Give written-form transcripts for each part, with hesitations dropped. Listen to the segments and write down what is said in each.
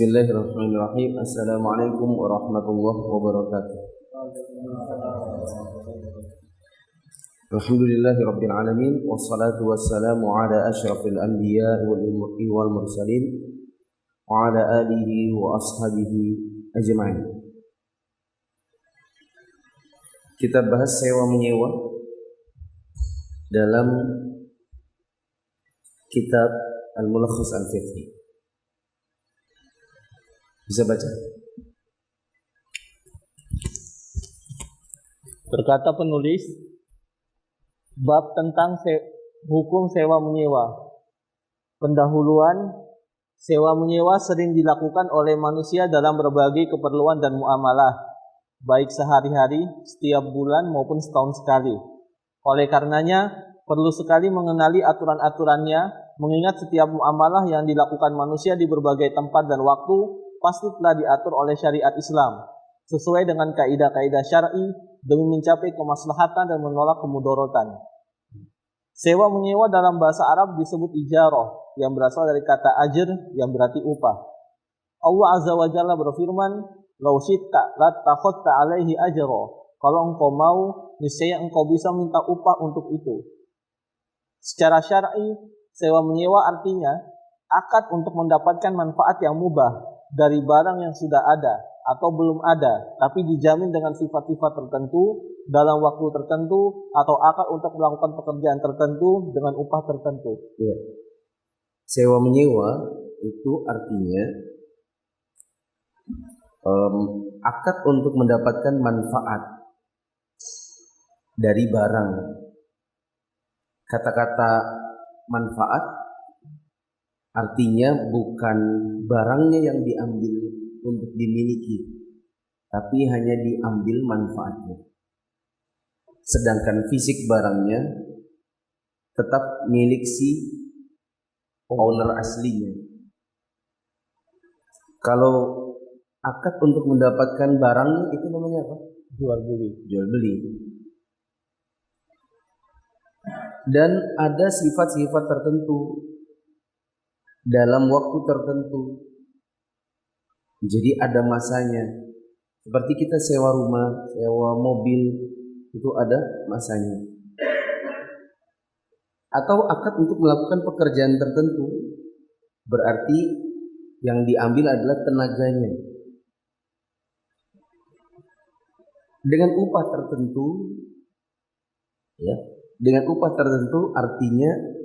Bismillahirrahmanirrahim. Assalamualaikum warahmatullahi wabarakatuh. Alhamdulillahi rabbil alamin, wassalatu wassalamu ala asyrafil anbiya wal mursalin wa ala alihi wa ashabihi ajma'in. Kita bahas sewa menyewa dalam kitab Al-Mulakhas Al-Fiqhi. Bisa baca? Berkata penulis, bab tentang hukum sewa menyewa. Pendahuluan, sewa menyewa sering dilakukan oleh manusia dalam berbagai keperluan dan muamalah, baik sehari-hari, setiap bulan maupun setahun sekali. Oleh karenanya, perlu sekali mengenali aturan-aturannya, mengingat setiap muamalah yang dilakukan manusia di berbagai tempat dan waktu pasti telah diatur oleh syariat Islam sesuai dengan kaidah-kaidah syar'i demi mencapai kemaslahatan dan menolak kemudorotan. Sewa menyewa dalam bahasa Arab disebut ijarah yang berasal dari kata ajr yang berarti upah. Allah Azza wa Jalla berfirman, "Lau syi'ta lattakhadta 'alaihi ajra." Kalau engkau mau, niscaya engkau bisa minta upah untuk itu. Secara syar'i, sewa menyewa artinya akad untuk mendapatkan manfaat yang mubah dari barang yang sudah ada atau belum ada, tapi dijamin dengan sifat-sifat tertentu dalam waktu tertentu, atau akad untuk melakukan pekerjaan tertentu dengan upah tertentu. Ya. Sewa menyewa itu artinya akad untuk mendapatkan manfaat dari barang. Kata-kata manfaat artinya bukan barangnya yang diambil untuk dimiliki, tapi hanya diambil manfaatnya. Sedangkan fisik barangnya tetap milik si owner aslinya. Kalau akad untuk mendapatkan barangnya itu namanya apa? Jual beli. Jual beli. Dan ada sifat-sifat tertentu dalam waktu tertentu. Jadi ada masanya. Seperti kita sewa rumah, sewa mobil, itu ada masanya. Atau akad untuk melakukan pekerjaan tertentu, berarti yang diambil adalah tenaganya. Dengan upah tertentu, ya, dengan upah tertentu artinya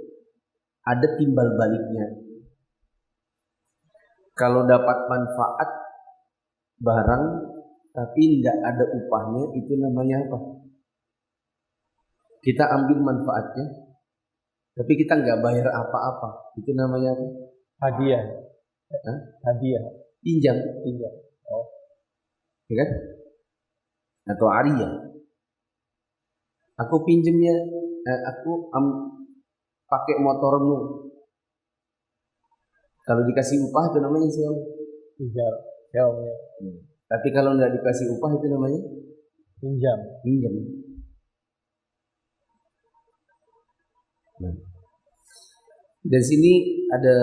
ada timbal baliknya. Kalau dapat manfaat barang tapi tidak ada upahnya, itu namanya apa? Kita ambil manfaatnya tapi kita nggak bayar apa-apa, itu namanya apa? Hadiah. Hah? Hadiah. Pinjam. Oh. Ya kan? Atau ariyah. Aku pinjemnya, pakai motormu. Kalau dikasih upah itu namanya sewa. Sewa. Tapi kalau nggak dikasih upah itu namanya Pinjam. Nah, dari sini ada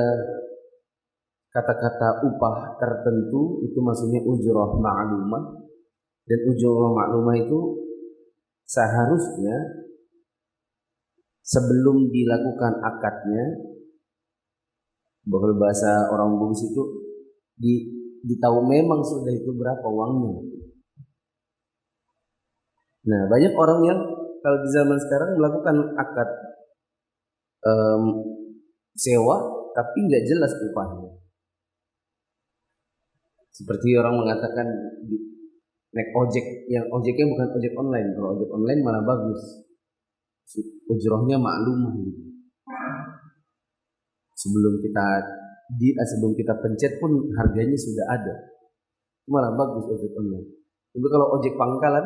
kata-kata upah tertentu, itu maksudnya ujrah ma'lumah. Dan ujrah ma'lumah itu seharusnya sebelum dilakukan akadnya, bahwa bahasa orang Bugis itu ditahu memang sudah itu berapa uangnya. Nah, banyak orang yang kalau di zaman sekarang melakukan akad sewa tapi nggak jelas upahnya. Seperti orang mengatakan naik ojek, yang ojeknya bukan ojek online. Kalau ojek online malah bagus, ujrohnya maklumah gitu. Sebelum kita pencet pun harganya sudah ada, malah bagus ojek online. Tapi kalau ojek pangkalan,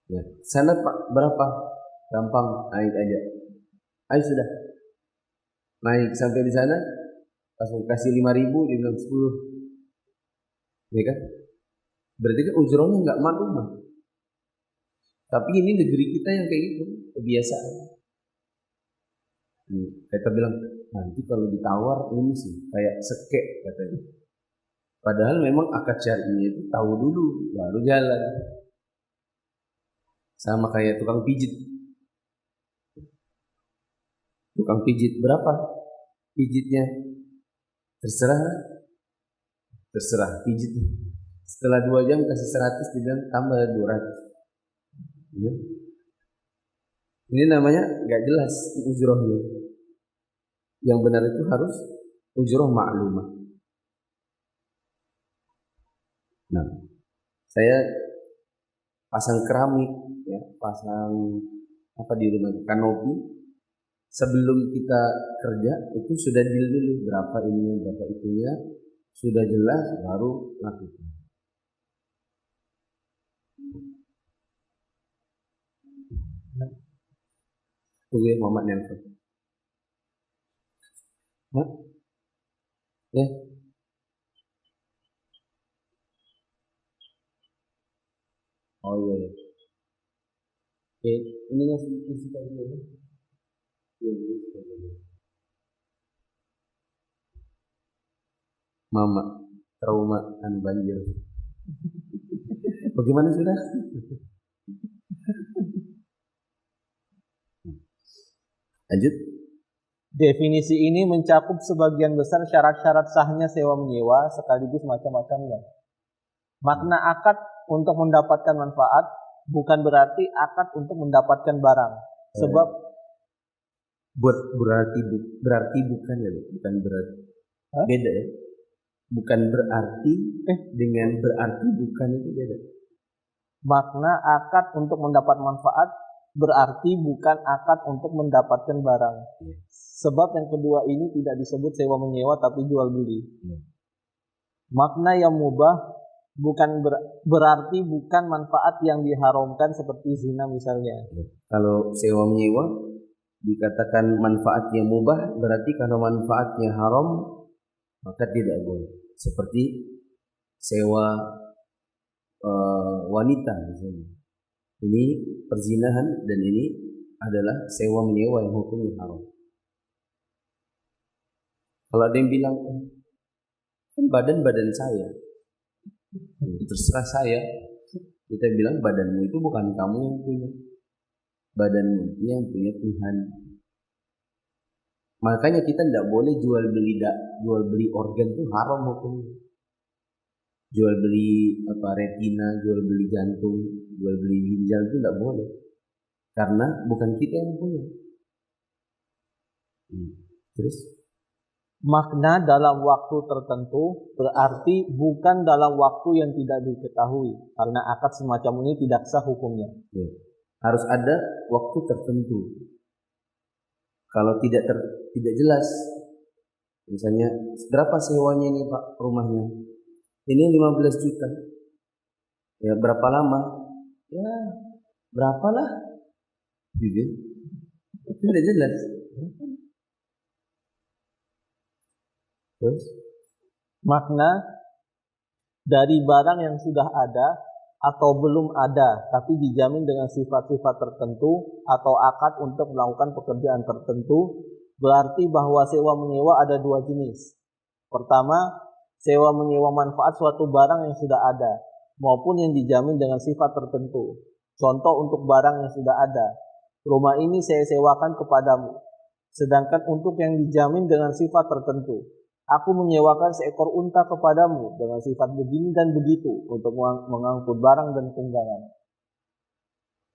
ya, sana Pak berapa? Gampang, naik aja. Ayo sudah. Naik sampai di sana, langsung kasih 5.000, dia bilang 10. Ya kan? Berarti kan ujrohnya nggak maklumah. Tapi ini negeri kita yang kayak gitu, kebiasaan. Kita bilang nanti kalau ditawar ini sih kayak sekek katanya. Padahal memang akad syar'inya itu tahu dulu baru jalan. Sama kayak tukang pijit. Tukang pijit berapa pijitnya? Terserah pijit. Setelah 2 jam kasih 100 dibilang tambah 200. Ya. Ini namanya nggak jelas ujrohnya. Yang benar itu harus ujroh maklumah. Nah, saya pasang keramik, ya, pasang apa di rumah, kanopi. Sebelum kita kerja itu sudah deal dulu berapa ininya, berapa itunya, sudah jelas baru lakukan. Tunggu ya, Muhammad nelfon. Hah? Ya. Oh iya. Ya. Oke, ini ngasih isi tadi ya. Iya. Mama trauma banjir. Bagaimana sudah? Lanjut. Definisi ini mencakup sebagian besar syarat-syarat sahnya sewa menyewa sekaligus macam-macamnya. Makna akad untuk mendapatkan manfaat bukan berarti akad untuk mendapatkan barang. Sebab berarti bukan ya, bukan berarti. Hah? Beda ya. Bukan berarti dengan berarti bukan itu beda. Makna akad untuk mendapat manfaat berarti bukan akad untuk mendapatkan barang. Sebab yang kedua ini tidak disebut sewa menyewa tapi jual beli. Makna yang mubah bukan berarti bukan manfaat yang diharamkan seperti zina misalnya. Kalau sewa menyewa dikatakan manfaatnya mubah, berarti kalau manfaatnya haram maka tidak boleh. Seperti sewa wanita misalnya. Ini perzinahan dan ini adalah sewa menyewa yang hukumnya haram. Kalau ada yang bilang kan badan saya, terserah saya. Kita bilang badanmu itu bukan kamu yang punya, badanmu itu yang punya Tuhan. Makanya kita tidak boleh jual beli organ itu haram hukumnya. Jual beli retina, jual beli jantung, jual beli ginjal itu tidak boleh, karena bukan kita yang punya. Terus makna dalam waktu tertentu berarti bukan dalam waktu yang tidak diketahui, karena akad semacam ini tidak sah hukumnya. Ya. Harus ada waktu tertentu. Kalau tidak jelas, misalnya berapa sewanya ini Pak rumahnya? Ini 15 juta. Ya berapa lama? Ya berapalah? Gitu. Tidak jelas. Terus makna dari barang yang sudah ada atau belum ada tapi dijamin dengan sifat-sifat tertentu atau akad untuk melakukan pekerjaan tertentu, berarti bahwa sewa menyewa ada 2 jenis. Pertama, sewa menyewa manfaat suatu barang yang sudah ada maupun yang dijamin dengan sifat tertentu. Contoh untuk barang yang sudah ada, rumah ini saya sewakan kepadamu. Sedangkan untuk yang dijamin dengan sifat tertentu, aku menyewakan seekor unta kepadamu dengan sifat begini dan begitu untuk mengangkut barang dan tunggangan.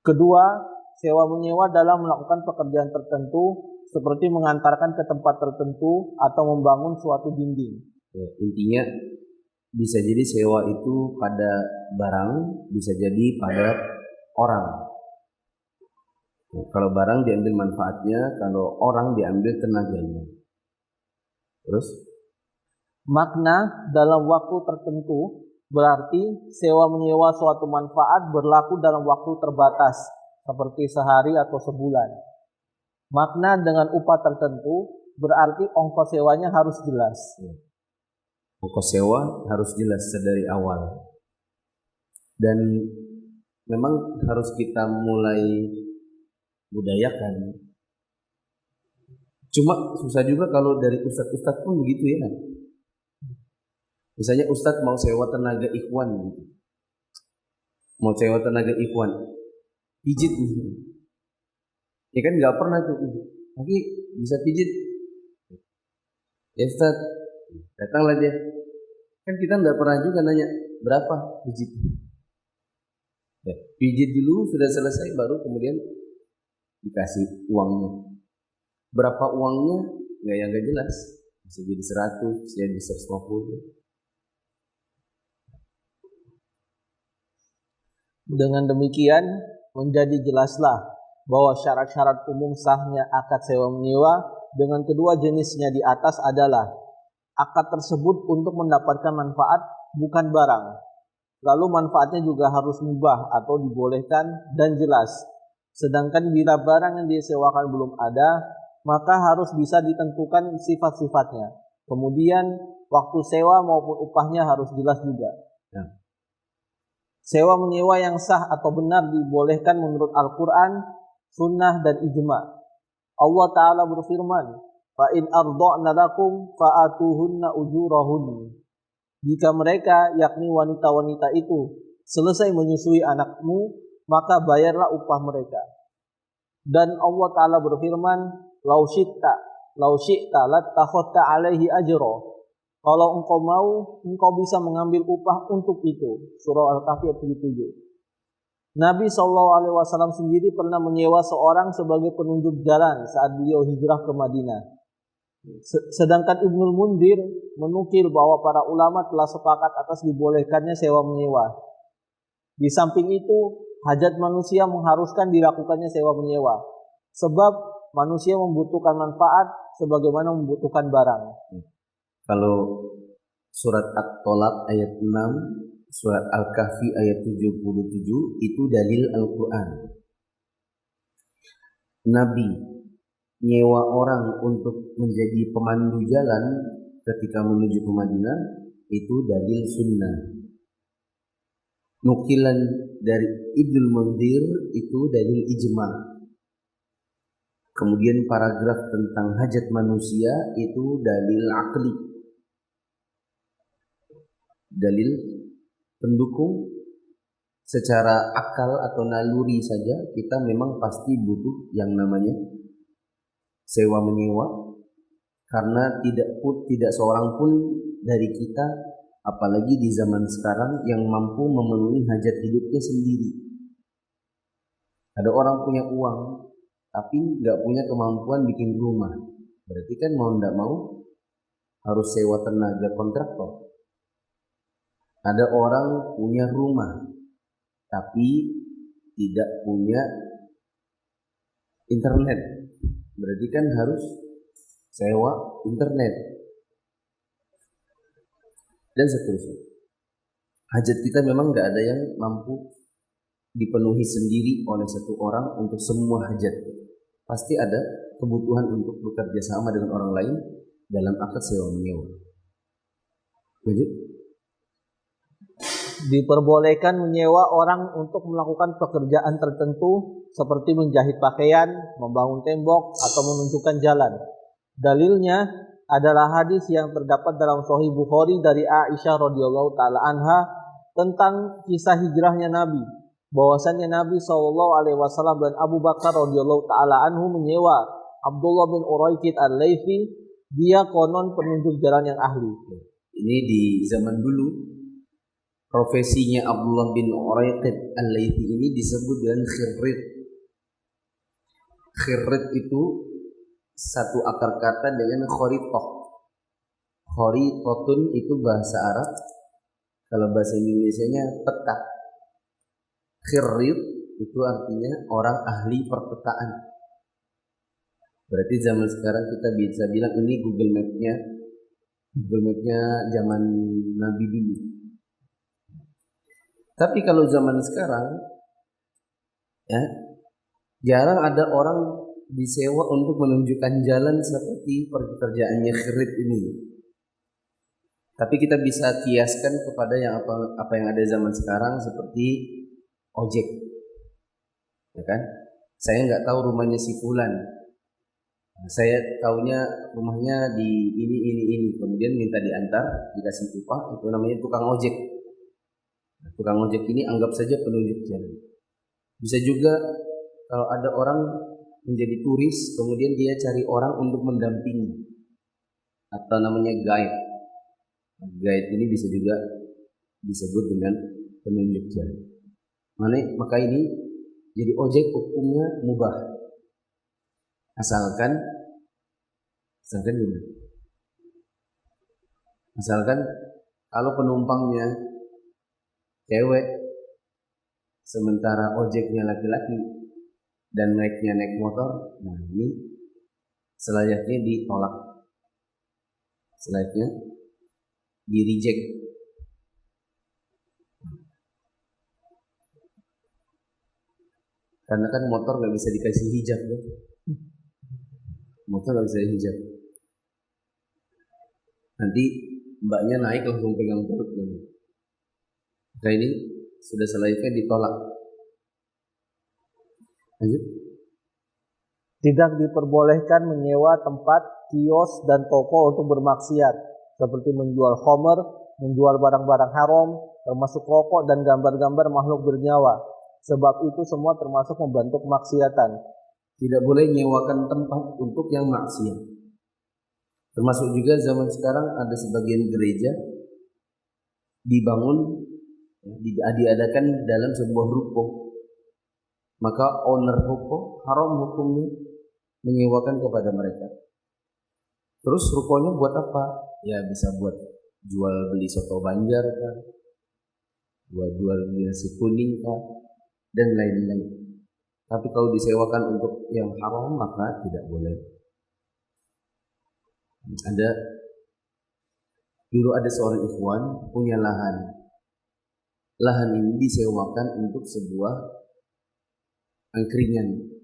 Kedua, sewa menyewa dalam melakukan pekerjaan tertentu seperti mengantarkan ke tempat tertentu atau membangun suatu dinding. Ya, intinya bisa jadi sewa itu pada barang, bisa jadi pada orang. Nah, kalau barang diambil manfaatnya, kalau orang diambil tenaganya. Terus makna dalam waktu tertentu berarti sewa menyewa suatu manfaat berlaku dalam waktu terbatas seperti sehari atau sebulan. Makna dengan upah tertentu berarti ongkos sewanya harus jelas. Ongkos sewa harus jelas dari awal. Dan memang harus kita mulai budayakan. Cuma susah juga kalau dari ustadz-ustadz pun begitu ya. Misalnya ustadz mau sewa tenaga ikhwan gitu. Mau sewa tenaga ikhwan, pijit gitu. Ya kan nggak pernah tuh, tapi bisa pijit. Ya ustadz, datanglah dia. Kan kita nggak pernah juga nanya berapa pijit. Ya, pijit dulu sudah selesai baru kemudian dikasih uangnya. Berapa uangnya nggak jelas. Bisa jadi 100, bisa jadi 150. Dengan demikian menjadi jelaslah bahwa syarat-syarat umum sahnya akad sewa menyewa dengan kedua jenisnya di atas adalah akad tersebut untuk mendapatkan manfaat bukan barang. Lalu manfaatnya juga harus mubah atau dibolehkan dan jelas. Sedangkan bila barang yang disewakan belum ada, maka harus bisa ditentukan sifat-sifatnya. Kemudian waktu sewa maupun upahnya harus jelas juga. Ya. Sewa menyewa yang sah atau benar dibolehkan menurut Al-Quran, Sunnah, dan Ijma'. Allah Ta'ala berfirman, فَإِنْ أَرْضَعْنَ لَكُمْ فَآتُوهُنَّ أُجُورَهُنَّ. Jika mereka, yakni wanita-wanita itu, selesai menyusui anakmu, maka bayarlah upah mereka. Dan Allah Ta'ala berfirman, لَوْ شِئْتَ لَاتَّخَذْتَ عَلَيْهِ أَجْرًا. Kalau engkau mau, engkau bisa mengambil upah untuk itu. Surah Al-Kahfi ayat 77. Nabi SAW sendiri pernah menyewa seorang sebagai penunjuk jalan saat beliau hijrah ke Madinah. Sedangkan Ibnul Mundir menukil bahwa para ulama telah sepakat atas dibolehkannya sewa menyewa. Di samping itu, hajat manusia mengharuskan dilakukannya sewa menyewa. Sebab manusia membutuhkan manfaat sebagaimana membutuhkan barang. Kalau surat At-Tolak ayat 6, surat Al-Kahfi ayat 77 itu dalil Al-Quran. Nabi nyewa orang untuk menjadi pemandu jalan ketika menuju ke Madinah itu dalil sunnah. Nukilan dari Ibnul Mundir itu dalil ijma'. Kemudian paragraf tentang hajat manusia itu dalil akli. Dalil pendukung secara akal atau naluri saja kita memang pasti butuh yang namanya sewa menyewa, karena tidak seorang pun dari kita, apalagi di zaman sekarang, yang mampu memenuhi hajat hidupnya sendiri. Ada orang punya uang tapi nggak punya kemampuan bikin rumah, berarti kan mau nggak mau harus sewa tenaga kontraktor. Ada orang punya rumah tapi tidak punya internet, berarti kan harus sewa internet dan seterusnya. Hajat kita memang nggak ada yang mampu dipenuhi sendiri oleh satu orang untuk semua hajat. Pasti ada kebutuhan untuk bekerja sama dengan orang lain dalam akad sewa menyewa. Lanjut. Diperbolehkan menyewa orang untuk melakukan pekerjaan tertentu seperti menjahit pakaian, membangun tembok, atau menunjukkan jalan. Dalilnya adalah hadis yang terdapat dalam Sahih Bukhari dari Aisyah radhiyallahu taala anha tentang kisah hijrahnya Nabi. Bahwasannya Nabi SAW dan Abu Bakar radhiyallahu taala anhu menyewa Abdullah bin Uraiqid al-Laythi, dia konon penunjuk jalan yang ahli. Ini di zaman dulu. Profesinya Abdullah bin Uraiqid al-Laythi ini disebut dengan khirrit. Khirrit itu satu akar kata dengan khoritah. Khoritotun itu bahasa Arab. Kalau bahasa Indonesianya peta. Khirrit itu artinya orang ahli perpetaan. Berarti zaman sekarang kita bisa bilang ini Google Map-nya. Google Map-nya zaman Nabi dulu. Tapi kalau zaman sekarang, ya, jarang ada orang disewa untuk menunjukkan jalan seperti pekerjaannya Khirit ini. Tapi kita bisa kiaskan kepada yang apa yang ada zaman sekarang seperti ojek, ya kan? Saya nggak tahu rumahnya si Fulan, Saya taunya rumahnya di ini, kemudian minta diantar, dikasih upah, itu namanya tukang ojek. Tukang ojek ini anggap saja penunjuk jalan. Bisa juga kalau ada orang menjadi turis, kemudian dia cari orang untuk mendampingi, atau namanya guide. Guide ini bisa juga disebut dengan penunjuk jalan. Maka ini jadi ojek hukumnya mubah. Asalkan gimana? Asalkan kalau penumpangnya cewek, sementara ojeknya laki-laki dan naiknya naik motor, nah ini selayaknya ditolak, selayaknya di reject. Karena kan motor nggak bisa dikasih hijab ya. Motor nggak bisa hijab. Nanti mbaknya naik langsung pegang perut. Nah ini sudah selayaknya ditolak. Lanjut. Tidak diperbolehkan menyewa tempat, kios, dan toko untuk bermaksiat, seperti menjual khamr, menjual barang-barang haram, termasuk rokok dan gambar-gambar makhluk bernyawa. Sebab itu semua termasuk membantu kemaksiatan. Tidak boleh nyewakan tempat untuk yang maksiat. Termasuk juga zaman sekarang ada sebagian gereja dibangun, diadakan dalam sebuah ruko. Maka owner ruko haram hukumnya menyewakan kepada mereka. Terus rukonya buat apa? Ya bisa buat jual beli soto Banjar kan, buat jual beli nasi kuning kan, dan lain-lain. Tapi kalau disewakan untuk yang haram maka tidak boleh. Dulu ada seorang ikhwan punya lahan. Lahan ini disewakan untuk sebuah angkringan.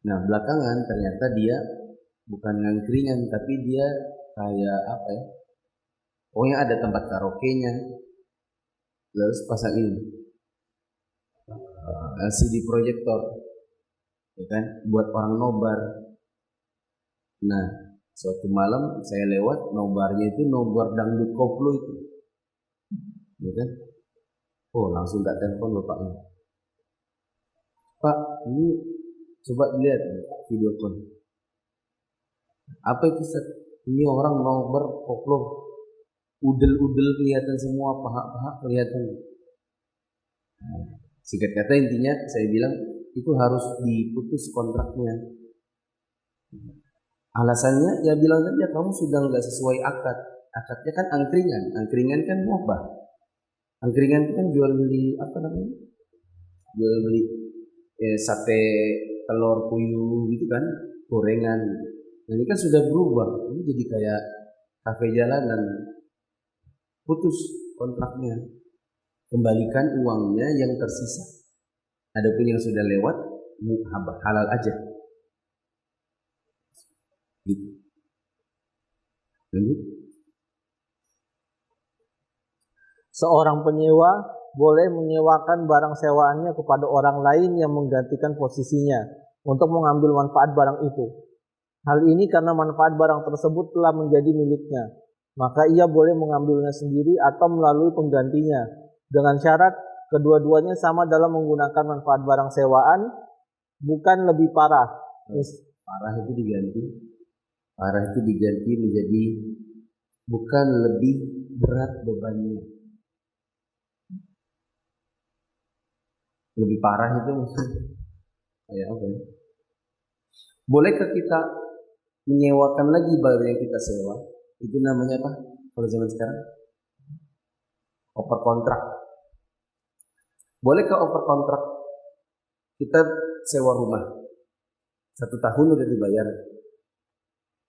Nah belakangan ternyata dia bukan angkringan, tapi dia kayak apa ya? Pokoknya ada tempat karaoke-nya. Terus pasang ini LCD proyektor, ya kan, buat orang nobar. Nah, suatu malam saya lewat, nobarnya itu nobar dangdut koplo itu, ya kan. Oh, langsung tak telepon bapaknya. Pak, ini coba lihat video call. Apa itu Ustaz? Ini orang nobar koplo, udel-udel kelihatan semua, paha-paha kelihatan. Singkat kata intinya saya bilang itu harus diputus kontraknya. Alasannya ya bilang saja kamu sudah nggak sesuai akad. Akadnya kan angkringan kan mubah. Angkringan itu kan jual beli apa namanya? Jual beli sate telur puyuh gitu kan, gorengan. Nah, ini kan sudah berubah. Ini jadi kayak kafe jalanan. Putus kontraknya. Kembalikan uangnya yang tersisa. Adapun yang sudah lewat halal aja. Gitu. Lanjut. Seorang penyewa boleh menyewakan barang sewaannya kepada orang lain yang menggantikan posisinya untuk mengambil manfaat barang itu. Hal ini karena manfaat barang tersebut telah menjadi miliknya, maka ia boleh mengambilnya sendiri atau melalui penggantinya, dengan syarat kedua-duanya sama dalam menggunakan manfaat barang sewaan, bukan lebih parah. Parah itu diganti menjadi bukan lebih berat bebannya. Lebih parah itu maksudnya kayak apa ya? Bolehkah kita menyewakan lagi barang yang kita sewa? Itu namanya apa kalau zaman sekarang? Over kontrak. Bolehkah over kontrak? Kita sewa rumah 1 tahun udah dibayar.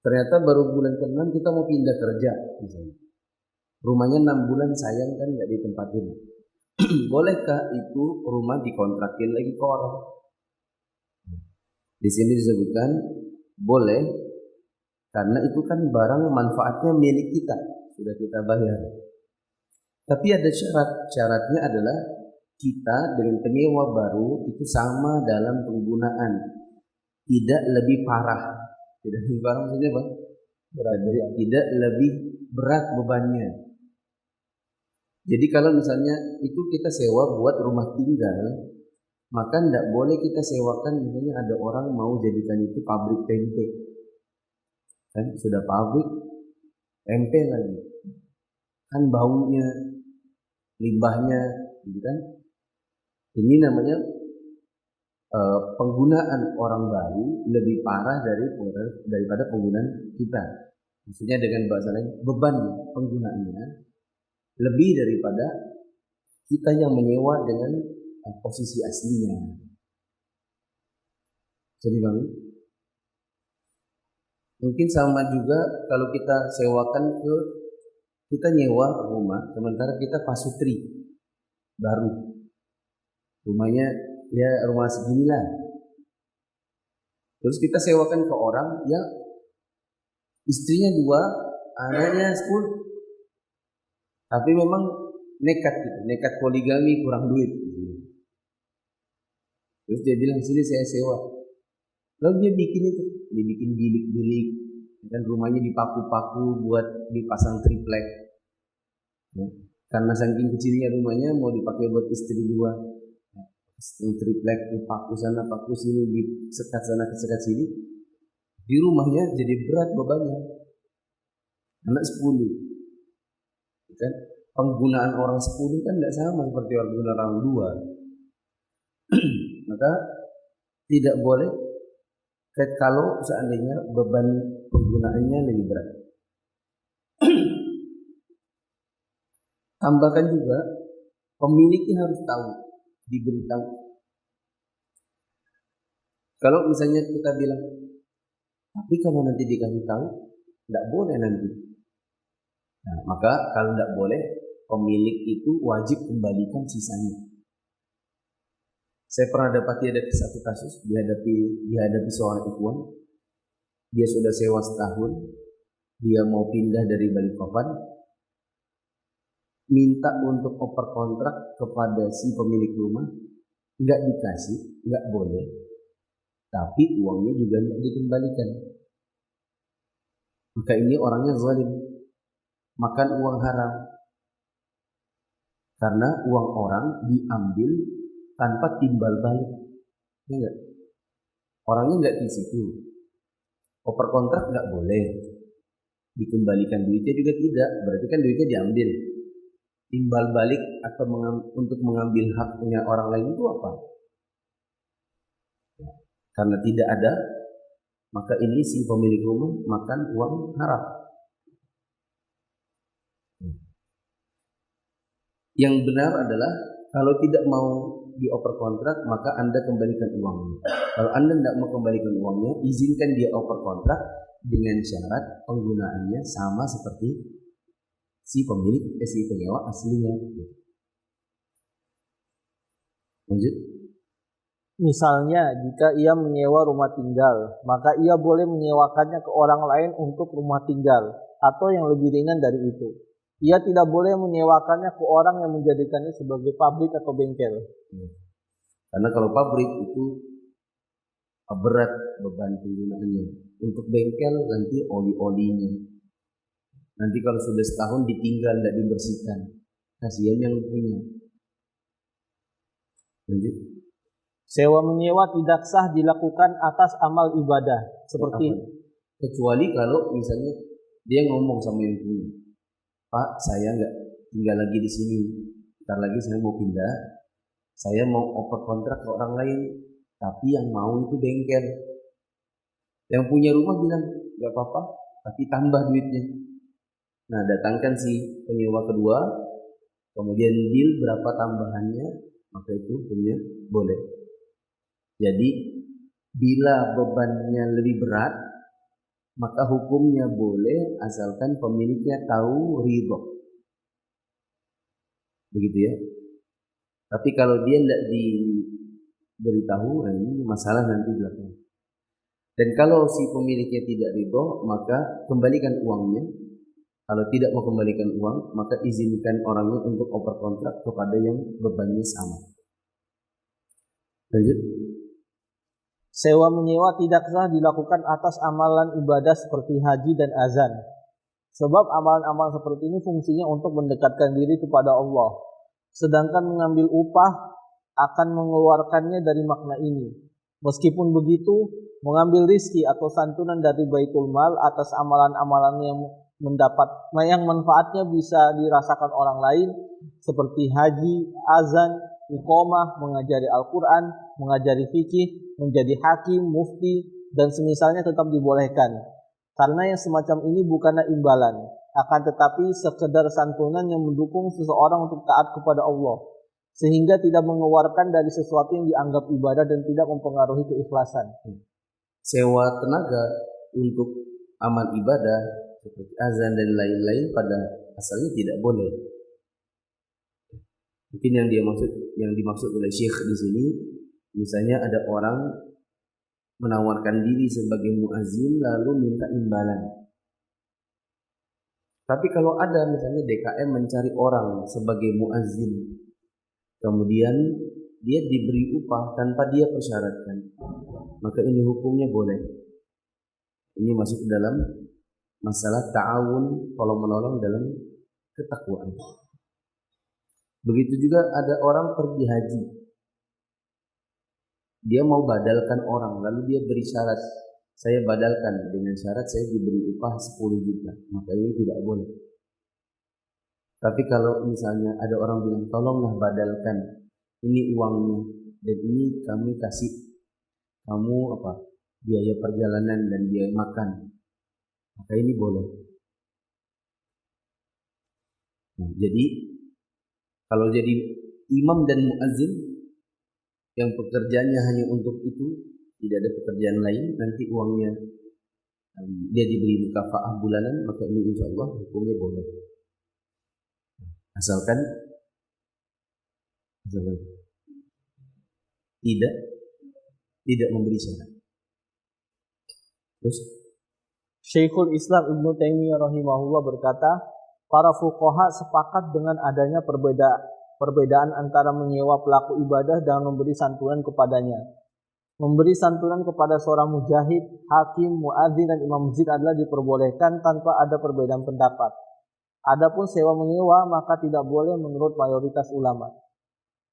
Ternyata baru bulan ke-6 kita mau pindah kerja misalnya. Rumahnya 6 bulan sayang kan nggak ditempatin. Bolehkah itu rumah dikontrakin lagi ke orang? Di sini disebutkan boleh karena itu kan barang manfaatnya milik kita, sudah kita bayar. Tapi ada syaratnya adalah kita dengan penyewa baru itu sama dalam penggunaan, tidak lebih parah. Tidak lebih parah maksudnya apa? Berat. Tidak lebih berat bebannya. Jadi kalau misalnya itu kita sewa buat rumah tinggal, maka tidak boleh kita sewakan misalnya ada orang mau jadikan itu pabrik tempe. Kan sudah pabrik tempe lagi. Kan baunya, limbahnya, gitu kan. Ini namanya penggunaan orang baru lebih parah daripada penggunaan kita. Maksudnya dengan bahasa lain, beban penggunaannya lebih daripada kita yang menyewa dengan posisi aslinya. Jadi Bang, mungkin sama juga kalau kita sewakan kita nyewa rumah, sementara kita pasutri baru. Rumahnya ya rumah seginilah. Terus kita sewakan ke orang yang istrinya 2, anaknya 10. Tapi memang nekat gitu, nekat poligami, kurang duit. Terus dia bilang, sini saya sewa. Lalu dia bikin bilik-bilik, dan rumahnya dipaku-paku buat dipasang triplek. Ya. Karena saking kecilnya rumahnya mau dipakai buat istri 2. Triplek dipaku sana, paku sini, disekat sana, sekat sini. Di rumahnya jadi berat bebannya. Anak 10. Kan penggunaan orang 10 kan tidak sama seperti orang 2. Maka tidak boleh kalau seandainya beban penggunaannya lebih berat. Tambahkan juga pemiliknya harus tahu, diberitahu. Kalau misalnya kita bilang, tapi kalau nanti dikasih tahu, tidak boleh nanti. Nah, maka kalau tidak boleh, pemilik itu wajib kembalikan sisanya. Saya pernah dapati ada satu kasus dihadapi seorang ikhwan. Dia sudah sewa setahun, dia mau pindah dari Balikpapan, minta untuk oper kontrak kepada si pemilik rumah, nggak dikasih, nggak boleh. Tapi uangnya juga nggak dikembalikan. Maka ini orangnya zalim, makan uang haram. Karena uang orang diambil tanpa timbal balik. Ya enggak? Orangnya enggak di situ. Oper kontrak enggak boleh. Dikembalikan duitnya juga tidak. Berarti kan duitnya diambil. Timbal balik atau untuk mengambil haknya orang lain itu apa? Karena tidak ada, maka ini si pemilik rumah makan uang haram. Yang benar adalah kalau tidak mau dioper kontrak, maka Anda kembalikan uangnya. Kalau Anda tidak mau kembalikan uangnya, izinkan dia oper kontrak dengan syarat penggunaannya sama seperti si pemilik, si penyewa aslinya. Lanjut. Misalnya, jika ia menyewa rumah tinggal, maka ia boleh menyewakannya ke orang lain untuk rumah tinggal, atau yang lebih ringan dari itu. Ia tidak boleh menyewakannya ke orang yang menjadikannya sebagai pabrik atau bengkel. Karena kalau pabrik itu berat beban penggunaannya. Untuk bengkel nanti oli-olinya. Nanti kalau sudah setahun ditinggal, tidak dibersihkan. Kasihan yang punya. Lanjut. Sewa menyewa tidak sah dilakukan atas amal ibadah. Seperti kecuali kalau misalnya dia ngomong sama yang punya, Pak, saya nggak tinggal lagi di sini. Ntar lagi saya mau pindah. Saya mau oper kontrak ke orang lain. Tapi yang mau itu bengkel. Yang punya rumah bilang, nggak apa-apa, tapi tambah duitnya. Nah, datangkan si penyewa kedua, kemudian deal berapa tambahannya, maka itu punya boleh. Jadi, bila bebannya lebih berat, maka hukumnya boleh asalkan pemiliknya tahu ridho. Begitu ya. Tapi kalau dia tidak diberitahu, ini masalah nanti belakang. Dan kalau si pemiliknya tidak ridho, maka kembalikan uangnya. Kalau tidak mau kembalikan uang, maka izinkan orangnya untuk oper kontrak kepada yang bebannya sama. Lanjut. Sewa menyewa tidak sah dilakukan atas amalan ibadah seperti haji dan azan. Sebab amalan-amalan seperti ini fungsinya untuk mendekatkan diri kepada Allah. Sedangkan mengambil upah akan mengeluarkannya dari makna ini. Meskipun begitu, mengambil rizki atau santunan dari baitul mal atas amalan-amalan yang manfaatnya bisa dirasakan orang lain seperti haji, azan, iqamah, mengajari Al-Quran, mengajari fikih, menjadi hakim, mufti, dan semisalnya tetap dibolehkan. Karena yang semacam ini bukanlah imbalan, akan tetapi sekedar santunan yang mendukung seseorang untuk taat kepada Allah, sehingga tidak mengeluarkan dari sesuatu yang dianggap ibadah dan tidak mempengaruhi keikhlasan. Sewa tenaga untuk amal ibadah seperti azan dan lain-lain pada asalnya tidak boleh. Mungkin yang dimaksud oleh Syekh di sini, misalnya ada orang menawarkan diri sebagai muazzin lalu minta imbalan. Tapi kalau ada misalnya DKM mencari orang sebagai muazzin, kemudian dia diberi upah tanpa dia persyaratkan, maka ini hukumnya boleh. Ini masuk dalam masalah ta'awun, tolong menolong dalam ketakwaan. Begitu juga ada orang pergi haji, dia mau badalkan orang, lalu dia beri syarat, saya badalkan dengan syarat saya diberi upah 10 juta, maka ini tidak boleh. Tapi kalau misalnya ada orang bilang, tolonglah badalkan, ini uangnya dan ini kami kasih kamu biaya perjalanan dan biaya makan, maka ini boleh. Nah, jadi kalau jadi imam dan muazzin yang pekerjaannya hanya untuk itu, tidak ada pekerjaan lain, nanti uangnya dia diberi mukafaah bulanan, maka ini insya Allah hukumnya boleh. Asalkan tidak memberi syarat. Terus Syekhul Islam Ibnu Taimiyah rahimahullah berkata, para fuqaha sepakat dengan adanya perbedaan antara menyewa pelaku ibadah dan memberi santunan kepadanya. Memberi santunan kepada seorang mujahid, hakim, muadzin, dan imam masjid adalah diperbolehkan tanpa ada perbedaan pendapat. Adapun sewa menyewa maka tidak boleh menurut mayoritas ulama.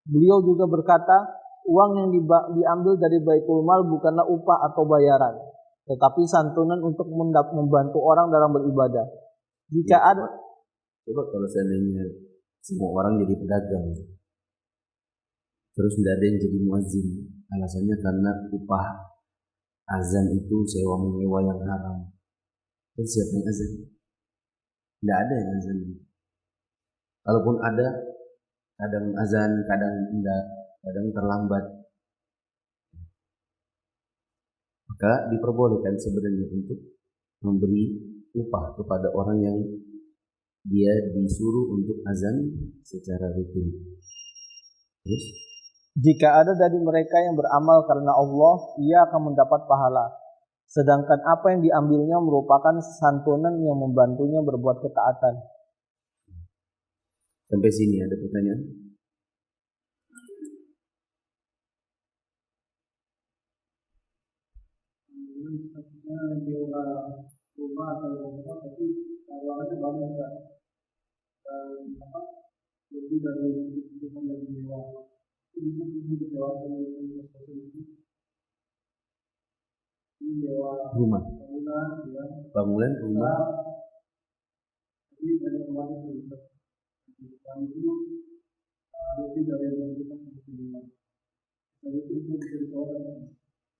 Beliau juga berkata, uang yang diambil dari baitul mal bukanlah upah atau bayaran, tetapi santunan untuk membantu orang dalam beribadah. Jika ada coba kalau seandainya semua orang jadi pedagang, terus tidak ada yang jadi muazzin, alasannya karena upah azan itu sewa menyewa yang haram. Terus siapa yang azan? Tidak ada yang azan. Kalaupun ada, kadang azan, kadang tidak, kadang terlambat. Maka diperbolehkan sebenarnya untuk memberi upah kepada orang yang dia disuruh untuk azan secara rutin. Terus jika ada dari mereka yang beramal karena Allah, ia akan mendapat pahala. Sedangkan apa yang diambilnya merupakan santunan yang membantunya berbuat ketaatan. Sampai sini ada pertanyaan? Rumah atau tapi ruangannya banyak kan, lebih dari itu yang disewa. Rumah, bangunan rumah.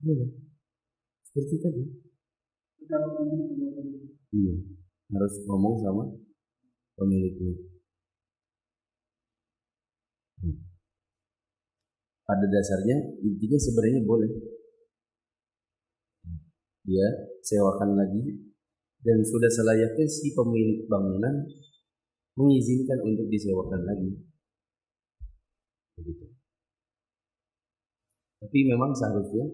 Boleh. Seperti tadi. Iya, harus ngomong sama pemiliknya. Pada dasarnya intinya sebenarnya boleh. Dia sewakan lagi dan sudah selayaknya si pemilik bangunan mengizinkan untuk disewakan lagi. Begitu. Tapi memang seharusnya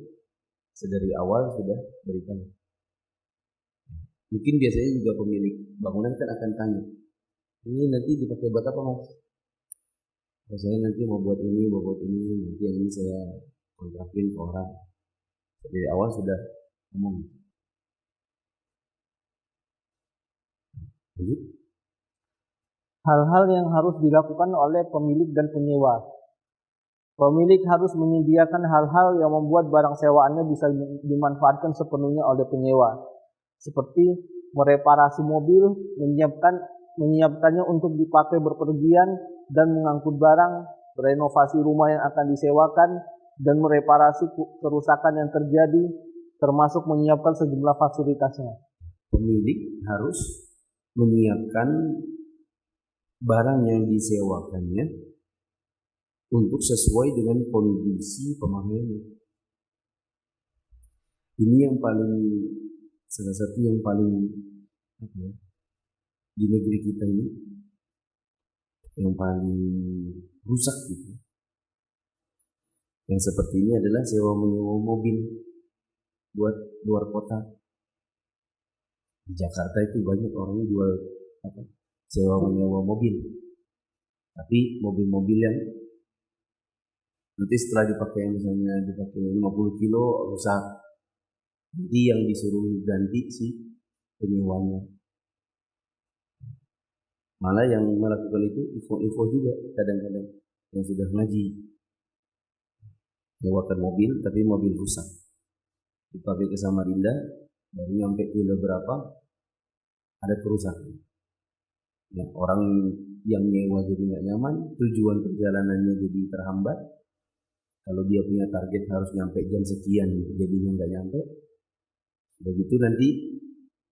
sedari awal sudah berikan. Mungkin biasanya juga pemilik bangunan kan akan tanya, ini nanti dipakai buat apa mas? Saya nanti mau buat ini, nanti yang ini saya kontrakin ke orang. Dari awal sudah ngomong. Lanjut. Hal-hal yang harus dilakukan oleh pemilik dan penyewa. Pemilik harus menyediakan hal-hal yang membuat barang sewaannya bisa dimanfaatkan sepenuhnya oleh penyewa, seperti mereparasi mobil, menyiapkannya untuk dipakai berpergian dan mengangkut barang, renovasi rumah yang akan disewakan, dan mereparasi kerusakan yang terjadi, termasuk menyiapkan sejumlah fasilitasnya. Pemilik harus menyiapkan barang yang disewakannya untuk sesuai dengan kondisi pemakaiannya. Ini yang paling, salah satu yang paling di negeri kita ini yang paling rusak gitu. Yang seperti ini adalah sewa menyewa mobil buat luar kota. Di Jakarta itu banyak orang jual sewa menyewa mobil, tapi mobil-mobil yang nanti setelah dipakai, misalnya dipakai 50 kilo rusak, nanti yang disuruh ganti si penyewanya. Malah yang melakukan itu info-info juga kadang-kadang yang sudah ngaji, nyewakan mobil tapi mobil rusak, dipakai ke Samarinda, baru nyampe kilo berapa ada kerusakan. Ya, orang yang nyewa jadi nggak nyaman, tujuan perjalanannya jadi terhambat. Kalau dia punya target harus nyampe jam sekian, jadinya nggak nyampe. Begitu nanti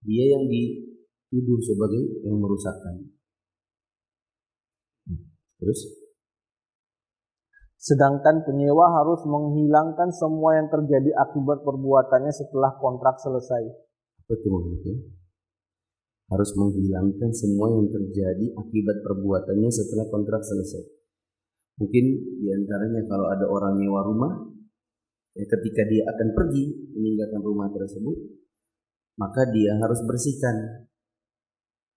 dia yang dituduh sebagai yang merusakkan. Terus? Sedangkan penyewa harus menghilangkan semua yang terjadi akibat perbuatannya setelah kontrak selesai. Apa itu maksudnya? Harus menghilangkan semua yang terjadi akibat perbuatannya setelah kontrak selesai. Mungkin diantaranya kalau ada orang nyewa rumah, ya ketika dia akan pergi meninggalkan rumah tersebut, maka dia harus bersihkan.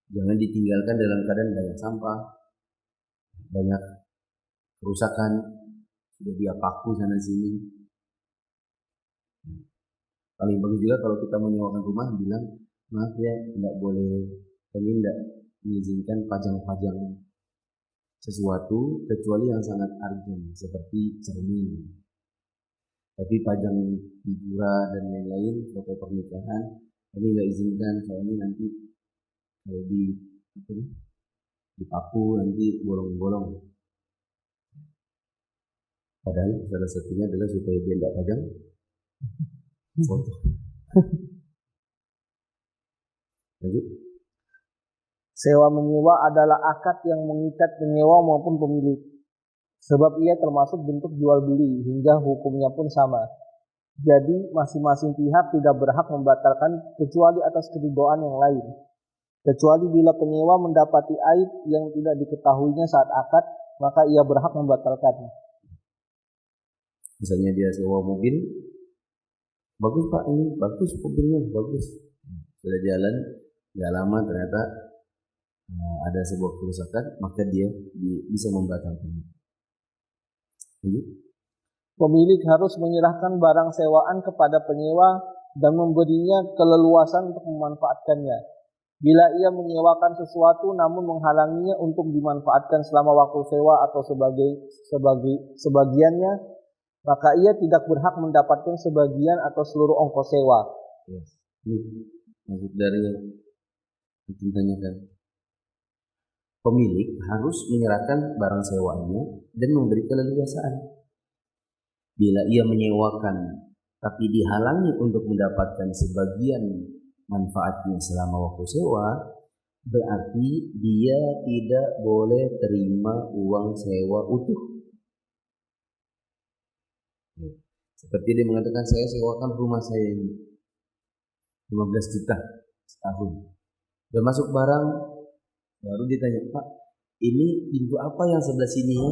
Jangan ditinggalkan dalam keadaan banyak sampah, banyak kerusakan, sudah dia paku sana sini. Paling bagus juga kalau kita menyewakan rumah, bilang, maaf ya, tidak boleh, kami tidak mengizinkan pajang-pajang sesuatu kecuali yang sangat urgent seperti cermin. Tapi pajang figura dan lain-lain, foto pernikahan, kami nggak izinkan, soalnya nanti kalau dipaku nanti bolong-bolong. Padahal salah satunya adalah supaya dia tidak pajang foto. Lanjut. Sewa menyewa adalah akad yang mengikat penyewa maupun pemilik, sebab ia termasuk bentuk jual beli hingga hukumnya pun sama. Jadi masing-masing pihak tidak berhak membatalkan kecuali atas keridhaan yang lain, kecuali bila penyewa mendapati aib yang tidak diketahuinya saat akad, maka ia berhak membatalkannya. Misalnya dia sewa mobil, bagus pak, ini bagus mobilnya, bagus. Sudah jalan, nggak lama ternyata ada sebuah kerusakan, maka dia bisa membatalkannya. Pemilik harus menyerahkan barang sewaan kepada penyewa dan memberinya keleluasan untuk memanfaatkannya. Bila ia menyewakan sesuatu namun menghalanginya untuk dimanfaatkan selama waktu sewa atau sebagiannya, maka ia tidak berhak mendapatkan sebagian atau seluruh ongkos sewa. Yes. Ini maksud dari yang ditanyakan. Pemilik harus menyerahkan barang sewaannya dan memberi keleluasaan. Bila ia menyewakan tapi dihalangi untuk mendapatkan sebagian manfaatnya selama waktu sewa, berarti dia tidak boleh terima uang sewa utuh. Seperti dia mengatakan, saya sewakan rumah saya ini 15 juta setahun. Udah masuk barang, baru ditanya, Pak, ini pintu apa yang sebelah sini ya?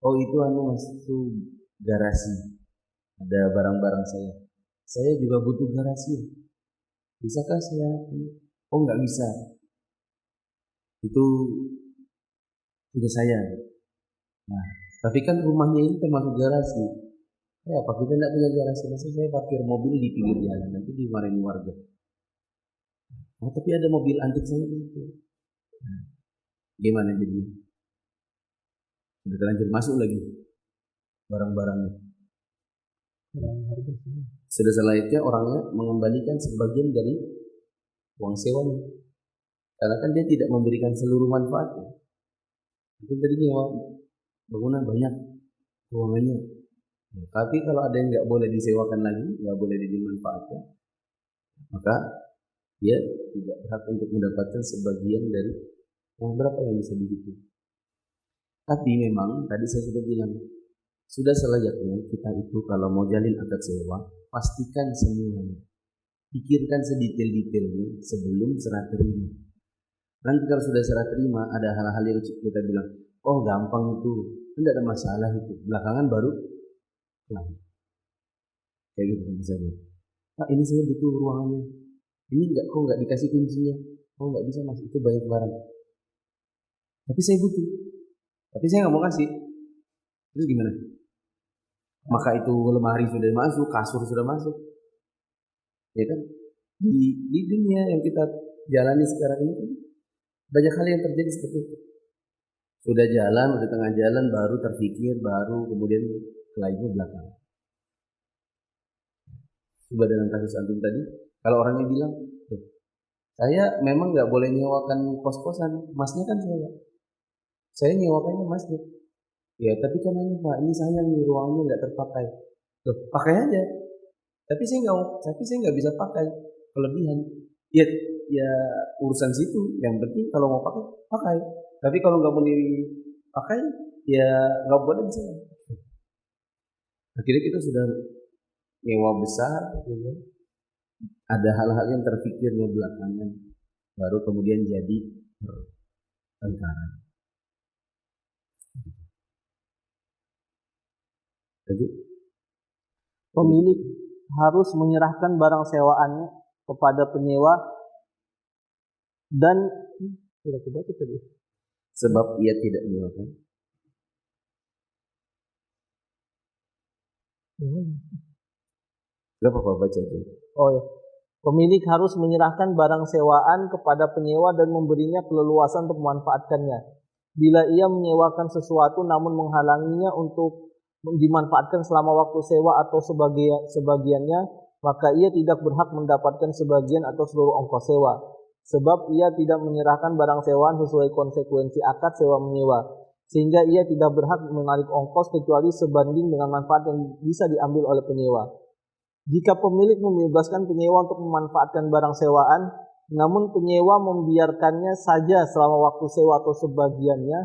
Oh itu masuk garasi. Ada barang-barang saya. Saya juga butuh garasi. Bisakah saya? Oh nggak bisa. Itu punya saya. Nah, tapi kan rumahnya ini termasuk garasi. Ya apa kita tidak punya garasi, masa saya parkir mobil di pinggir jalan, nanti dimarahin warga. Oh tapi ada mobil antik saya di situ. Nah, gimana jadinya? Sudah terlanjur masuk lagi barang-barangnya. Sudah selayaknya orangnya mengembalikan sebagian dari uang sewanya, karena kan dia tidak memberikan seluruh manfaatnya. Mungkin tadi nyewa bangunan banyak ruangannya, ya, tapi kalau ada yang nggak boleh disewakan lagi, nggak boleh dimanfaatkan, maka dia tidak berhak untuk mendapatkan sebagian dari yang berapa yang bisa dihitung. Tapi memang tadi saya sudah bilang, sudah selayaknya kita itu kalau mau jalin akad sewa, pastikan semuanya, pikirkan sedetail-detailnya sebelum serah terima. Nanti kalau sudah serah terima, ada hal-hal yang kita bilang, oh gampang itu, tidak ada masalah itu. Belakangan baru lain. Kayak gitu misalnya. Pak ini saya butuh ruangannya. Ini kok nggak dikasih kuncinya? Oh nggak bisa mas, itu banyak barang. Tapi saya butuh. Tapi saya nggak mau kasih. Terus gimana? Maka itu lemari sudah masuk, kasur sudah masuk. Ya kan? Di dunia yang kita jalani sekarang ini kan banyak hal yang terjadi seperti itu. Sudah jalan, udah tengah jalan, baru terpikir, baru kemudian lainnya belakang. Coba dalam kasus antum tadi, kalau orangnya bilang, saya memang nggak boleh nyewakan kos-kosan, masnya kan sewa. Saya nyewakannya masnya. Ya tapi kan ini Pak, ini sayang nih ruangnya nggak terpakai. Loh, pakai aja. Tapi saya nggak bisa pakai, kelebihan. Ya urusan situ. Yang penting kalau mau pakai, pakai. Tapi kalau nggak mau dipakai, ya nggak boleh bisa. Akhirnya kita sudah nyewa besar, gitu. Ada hal-hal yang terfikirnya belakangan, baru kemudian jadi pertengkaran. Jadi Pemilik harus menyerahkan barang sewaannya kepada penyewa dan sudah kebaca tadi. Sebab ia tidak menyewakan. Berapa Pak baca itu? Oh ya. Pemilik harus menyerahkan barang sewaan kepada penyewa dan memberinya keleluasan untuk memanfaatkannya. Bila ia menyewakan sesuatu namun menghalanginya untuk dimanfaatkan selama waktu sewa atau sebagiannya, maka ia tidak berhak mendapatkan sebagian atau seluruh ongkos sewa. Sebab ia tidak menyerahkan barang sewaan sesuai konsekuensi akad sewa menyewa. Sehingga ia tidak berhak menarik ongkos kecuali sebanding dengan manfaat yang bisa diambil oleh penyewa. Jika pemilik membebaskan penyewa untuk memanfaatkan barang sewaan, namun penyewa membiarkannya saja selama waktu sewa atau sebagiannya,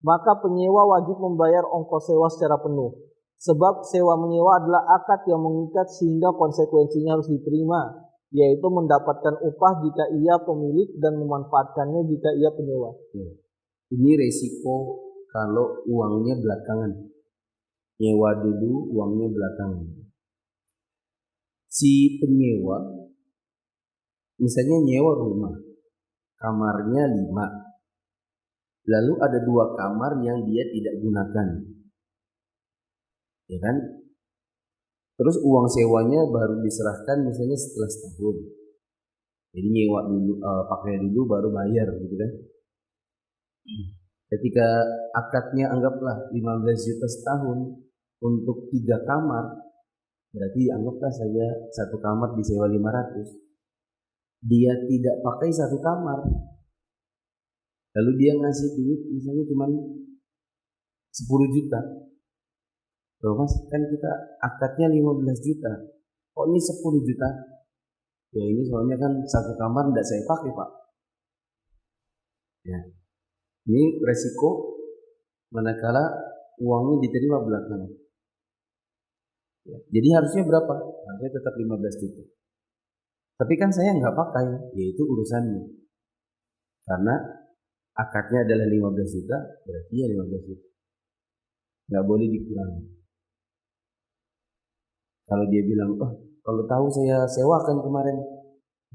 maka penyewa wajib membayar ongkos sewa secara penuh. Sebab sewa menyewa adalah akad yang mengikat sehingga konsekuensinya harus diterima, yaitu mendapatkan upah jika ia pemilik dan memanfaatkannya jika ia penyewa. Ya. Ini resiko kalau uangnya belakangan. Nyewa dulu, uangnya belakangan. Si penyewa, misalnya nyewa rumah, kamarnya 5. Lalu ada 2 kamar yang dia tidak gunakan. Ya kan? Terus uang sewanya baru diserahkan misalnya setelah setahun. Jadi nyewa dulu, pakai dulu baru bayar gitu kan. Ketika akadnya anggaplah 15 juta setahun untuk 3 kamar, berarti anggaplah saja 1 kamar disewa 500. Dia tidak pakai 1 kamar. Lalu dia ngasih duit misalnya cuma 10 juta. Loh mas, kan kita akadnya 15 juta. Kok ini 10 juta? Ya ini soalnya kan 1 kamar tidak saya pakai pak. Ya. Ini resiko manakala uangnya diterima belakangan. Ya. Jadi harusnya berapa? Harusnya tetap 15 juta. Tapi kan saya nggak pakai, yaitu urusannya. Karena akadnya adalah 15 juta, berarti ya 15 juta. Nggak boleh dikurangi. Kalau dia bilang, oh kalau tahu saya sewakan kemarin,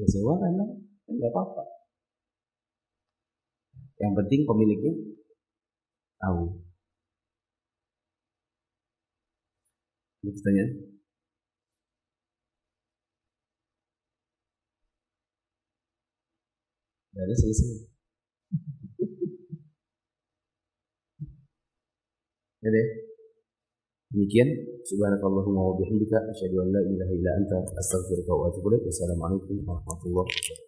ya sewakan lah, nggak apa-apa. Yang penting pemiliknya tahu. Ini pertanyaan. Ada selesai. Ya deh. Demikian. Subhanakallahumma wa bihamdika asyhadu an la ilaha illa anta astaghfiruka wa atubu ilaik. Wassalamualaikum warahmatullahi wabarakatuh.